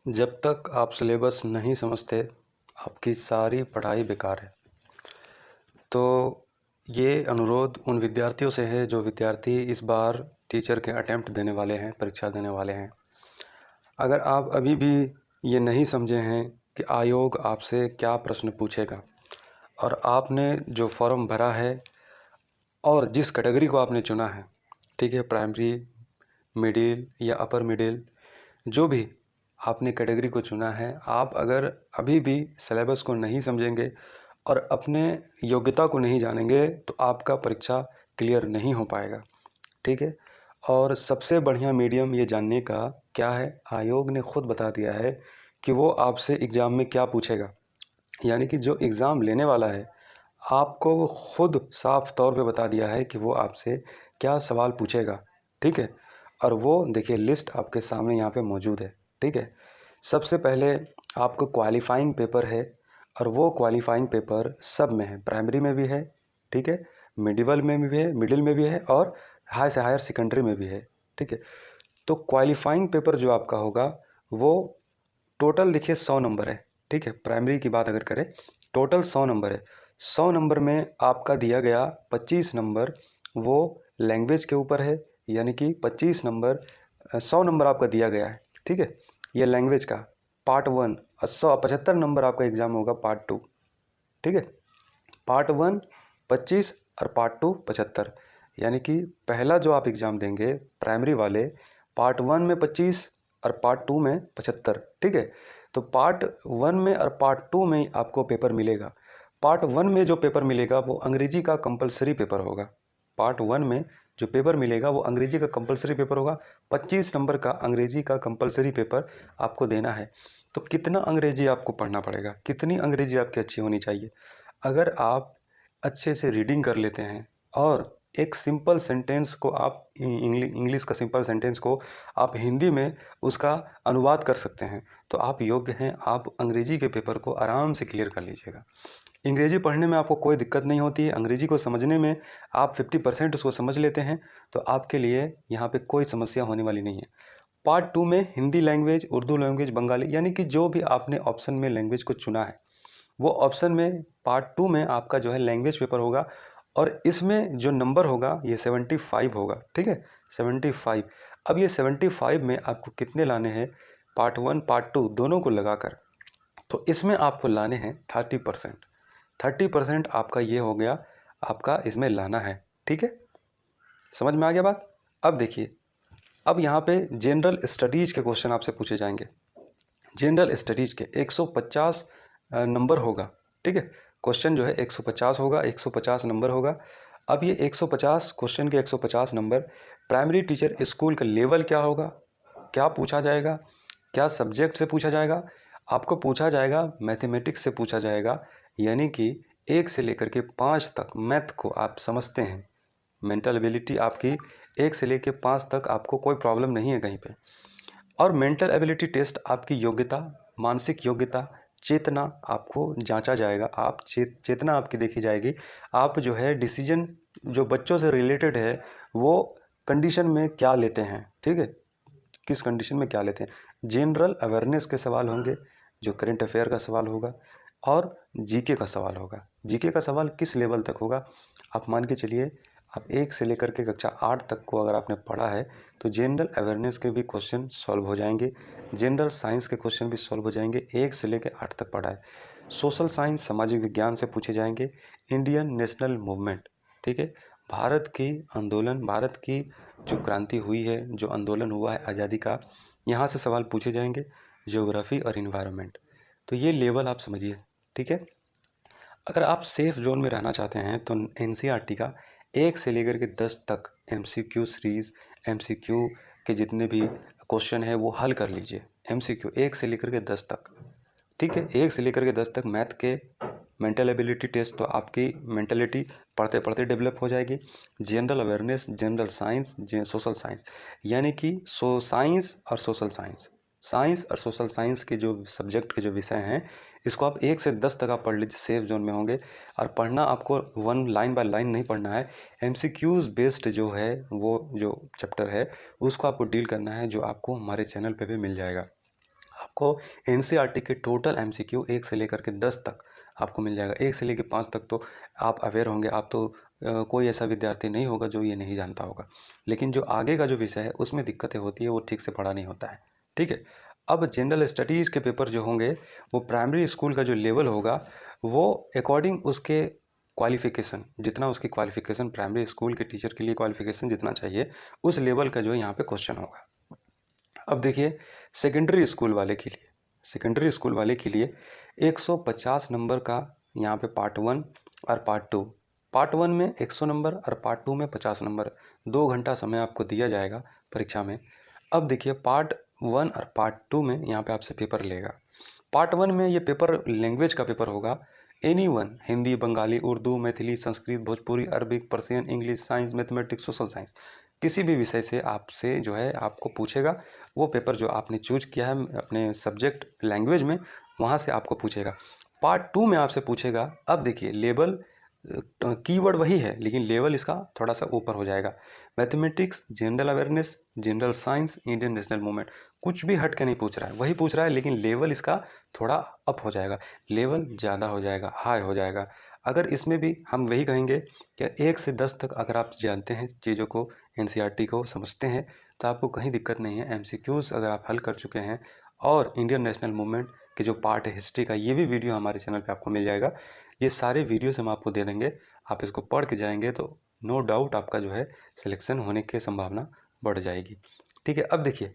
जब तक आप सिलेबस नहीं समझते आपकी सारी पढ़ाई बेकार है। तो ये अनुरोध उन विद्यार्थियों से है जो विद्यार्थी इस बार टीचर के अटेम्प्ट देने वाले हैं, परीक्षा देने वाले हैं। अगर आप अभी भी ये नहीं समझे हैं कि आयोग आपसे क्या प्रश्न पूछेगा और आपने जो फॉर्म भरा है और जिस कैटेगरी को आपने चुना है, ठीक है, प्राइमरी, मिडिल या अपर मिडिल, जो भी आपने कैटेगरी को चुना है, आप अगर अभी भी सिलेबस को नहीं समझेंगे और अपने योग्यता को नहीं जानेंगे तो आपका परीक्षा क्लियर नहीं हो पाएगा, ठीक है। और सबसे बढ़िया मीडियम ये जानने का क्या है, आयोग ने खुद बता दिया है कि वो आपसे एग्ज़ाम में क्या पूछेगा। यानी कि जो एग्ज़ाम लेने वाला है आपको वो खुद साफ तौर पे बता दिया है कि वो आपसे क्या सवाल पूछेगा, ठीक है। और वो देखिए लिस्ट आपके सामने यहाँ पे मौजूद है, ठीक है। सबसे पहले आपको क्वालिफाइंग पेपर है और वो क्वालिफाइंग पेपर सब में है, प्राइमरी में भी है, ठीक है, मिडिल में भी है और हाई से हायर सेकेंडरी में भी है, ठीक है। तो क्वालिफाइंग पेपर जो आपका होगा वो टोटल देखिए 100 नंबर है, ठीक है। प्राइमरी की बात अगर करें टोटल 100 नंबर है। 100 नंबर में आपका दिया गया 25 नंबर वो लैंग्वेज के ऊपर है, यानी कि 25 नंबर 100 नंबर आपका दिया गया है, ठीक है। ये लैंग्वेज का पार्ट 1 और 75 नंबर आपका एग्ज़ाम होगा पार्ट 2, ठीक है। पार्ट 1 25 और पार्ट 2 75, यानी कि पहला जो आप एग्ज़ाम देंगे प्राइमरी वाले, पार्ट 1 में 25 और पार्ट 2 में 75, ठीक है। तो पार्ट 1 में और पार्ट 2 में आपको पेपर मिलेगा। पार्ट 1 में जो पेपर मिलेगा वो अंग्रेजी का कंपलसरी पेपर होगा। पार्ट 1 में जो पेपर मिलेगा वो अंग्रेजी का कंपलसरी पेपर होगा। 25 नंबर का अंग्रेजी का कंपलसरी पेपर आपको देना है। तो कितना अंग्रेजी आपको पढ़ना पड़ेगा, कितनी अंग्रेजी आपकी अच्छी होनी चाहिए। अगर आप अच्छे से रीडिंग कर लेते हैं और एक सिंपल सेंटेंस को आप इंग्लिश का सिंपल सेंटेंस को आप हिंदी में उसका अनुवाद कर सकते हैं तो आप योग्य हैं। आप अंग्रेजी के पेपर को आराम से क्लियर कर लीजिएगा। अंग्रेजी पढ़ने में आपको कोई दिक्कत नहीं होती है, अंग्रेजी को समझने में आप 50% उसको समझ लेते हैं तो आपके लिए यहाँ पे कोई समस्या होने वाली नहीं है। पार्ट 2 में हिंदी लैंग्वेज, उर्दू लैंग्वेज, बंगाली, यानी कि जो भी आपने ऑप्शन में लैंग्वेज को चुना है वो ऑप्शन में पार्ट 2 में आपका जो है लैंग्वेज पेपर होगा और इसमें जो नंबर होगा ये 75 होगा, ठीक है, 75। अब ये 75 में आपको कितने लाने हैं, पार्ट 1 पार्ट 2 दोनों को लगाकर, तो इसमें आपको लाने हैं 30%। 30% आपका ये हो गया, आपका इसमें लाना है, ठीक है। समझ में आ गया बात। अब देखिए, अब यहाँ पे जनरल स्टडीज़ के क्वेश्चन आपसे पूछे जाएंगे। जनरल स्टडीज़ के 150 नंबर होगा, ठीक है। क्वेश्चन जो है 150 होगा, 150 नंबर होगा। अब ये 150 क्वेश्चन के 150 नंबर, प्राइमरी टीचर स्कूल का लेवल क्या होगा, क्या पूछा जाएगा, क्या सब्जेक्ट से पूछा जाएगा। आपको पूछा जाएगा मैथमेटिक्स से पूछा जाएगा, यानी कि 1 से लेकर के 5 तक मैथ को आप समझते हैं। मेंटल एबिलिटी आपकी 1 से लेकर 5 तक आपको कोई प्रॉब्लम नहीं है कहीं पे। और मेंटल एबिलिटी टेस्ट आपकी योग्यता, मानसिक योग्यता, चेतना आपको जांचा जाएगा। आप चेतना आपकी देखी जाएगी। आप जो है डिसीजन जो बच्चों से रिलेटेड है वो कंडीशन में क्या लेते हैं, ठीक है, किस कंडीशन में क्या लेते हैं। जनरल अवेयरनेस के सवाल होंगे, जो करंट अफेयर का सवाल होगा और जीके का सवाल होगा। जीके का सवाल किस लेवल तक होगा, आप मान के चलिए आप 1 से लेकर के कक्षा 8 तक को अगर आपने पढ़ा है तो जनरल अवेयरनेस के भी क्वेश्चन सॉल्व हो जाएंगे, जनरल साइंस के क्वेश्चन भी सॉल्व हो जाएंगे। 1 से लेकर 8 तक पढ़ा है। सोशल साइंस, सामाजिक विज्ञान से पूछे जाएंगे। इंडियन नेशनल मूवमेंट, ठीक है, भारत की आंदोलन, भारत की जो क्रांति हुई है, जो आंदोलन हुआ है आज़ादी का, यहाँ से सवाल पूछे जाएंगे। ज्योग्राफी और इन्वायरमेंट, तो ये लेवल आप समझिए, ठीक है। अगर आप सेफ जोन में रहना चाहते हैं तो एनसीईआरटी का 1 से लेकर के 10 तक एमसीक्यू सीरीज़, एमसीक्यू के जितने भी क्वेश्चन है वो हल कर लीजिए। एमसीक्यू 1 से लेकर के 10 तक, ठीक है, 1 से लेकर के 10 तक। मैथ के मेंटल एबिलिटी टेस्ट तो आपकी मेंटलिटी पढ़ते पढ़ते डेवलप हो जाएगी। General awareness, general science, social science, यानी कि साइंस और सोशल साइंस, साइंस और सोशल साइंस के जो सब्जेक्ट के जो विषय हैं इसको आप 1 से 10 तक आप पढ़ लीजिए, सेफ जोन में होंगे। और पढ़ना आपको वन लाइन बाय लाइन नहीं पढ़ना है, एमसीक्यूज़ बेस्ड जो है वो जो चैप्टर है उसको आपको डील करना है, जो आपको हमारे चैनल पे भी मिल जाएगा। आपको एनसीईआरटी के टोटल एमसीक्यू 1 से लेकर के 10 तक आपको मिल जाएगा। 1 से लेकर 5 तक तो आप अवेयर होंगे, आप तो कोई ऐसा विद्यार्थी नहीं होगा जो ये नहीं जानता होगा। लेकिन जो आगे का जो विषय है उसमें दिक्कतें होती है, वो ठीक से पढ़ा नहीं होता है। ठीक है, अब जनरल स्टडीज़ के पेपर जो होंगे वो प्राइमरी स्कूल का जो लेवल होगा वो अकॉर्डिंग उसके क्वालिफ़िकेशन, जितना उसकी क्वालिफ़िकेशन प्राइमरी स्कूल के टीचर के लिए क्वालिफ़िकेशन जितना चाहिए उस लेवल का जो है यहाँ पे क्वेश्चन होगा। अब देखिए सेकेंडरी स्कूल वाले के लिए, सेकेंडरी स्कूल वाले के लिए 150 नंबर का यहाँ पे पार्ट 1 और पार्ट 2। पार्ट 1 में 100 नंबर और पार्ट 2 में 50 नंबर, 2 घंटा समय आपको दिया जाएगा परीक्षा में। अब देखिए पार्ट 1 और पार्ट 2 में यहाँ पे आपसे पेपर लेगा। पार्ट 1 में ये पेपर लैंग्वेज का पेपर होगा। Anyone, Hindi, Bengali, Urdu, Maithili, Sanskrit, Bhojpuri, Arabic, Persian, English, science, mathematics, social science, किसी भी विषय से आपसे जो है आपको पूछेगा। वो पेपर जो आपने चूज किया है अपने सब्जेक्ट लैंग्वेज में, वहाँ से आपको पूछेगा। पार्ट 2 में आपसे पूछेगा। अब देखिए लेवल कीवर्ड वही है लेकिन लेवल इसका थोड़ा सा ऊपर हो जाएगा। Mathematics, general awareness, general science, Indian national movement, कुछ भी हट के नहीं पूछ रहा है, वही पूछ रहा है लेकिन लेवल इसका थोड़ा अप हो जाएगा, लेवल ज़्यादा हो जाएगा, हाई हो जाएगा। अगर इसमें भी हम वही कहेंगे कि 1 से 10 तक अगर आप जानते हैं चीज़ों को, एनसीईआरटी को समझते हैं तो आपको कहीं दिक्कत नहीं है। एमसीक्यूज़ अगर आप हल कर चुके हैं और इंडियन नेशनल मूवमेंट के जो पार्ट है हिस्ट्री का, ये भी वीडियो हमारे चैनल पे आपको मिल जाएगा। ये सारे वीडियोस हम आपको दे देंगे, आप इसको पढ़ के जाएंगे तो नो डाउट आपका जो है सिलेक्शन होने की संभावना बढ़ जाएगी। ठीक है, अब देखिए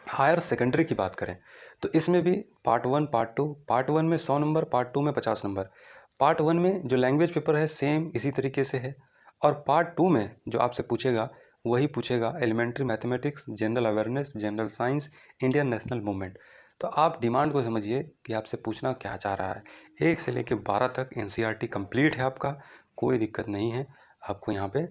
हायर सेकेंडरी की बात करें तो इसमें भी पार्ट 1 पार्ट 2, पार्ट 1 में 100 नंबर, पार्ट 2 में 50 नंबर। पार्ट 1 में जो लैंग्वेज पेपर है सेम इसी तरीके से है और पार्ट 2 में जो आपसे पूछेगा वही पूछेगा elementary mathematics, general awareness, general science, Indian national movement. तो आप डिमांड को समझिए कि आपसे पूछना क्या चाह रहा है। 1 से लेकर 12 तक एनसीईआरटी कंप्लीट है आपका, कोई दिक्कत नहीं है, आपको यहाँ पे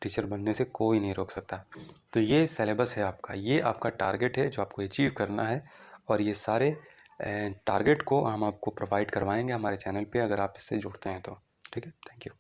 टीचर बनने से कोई नहीं रोक सकता। तो ये सिलेबस है आपका, ये आपका टारगेट है जो आपको अचीव करना है और ये सारे टारगेट को हम आपको प्रोवाइड करवाएंगे हमारे चैनल पे अगर आप इससे जुड़ते हैं तो। ठीक है, थैंक यू।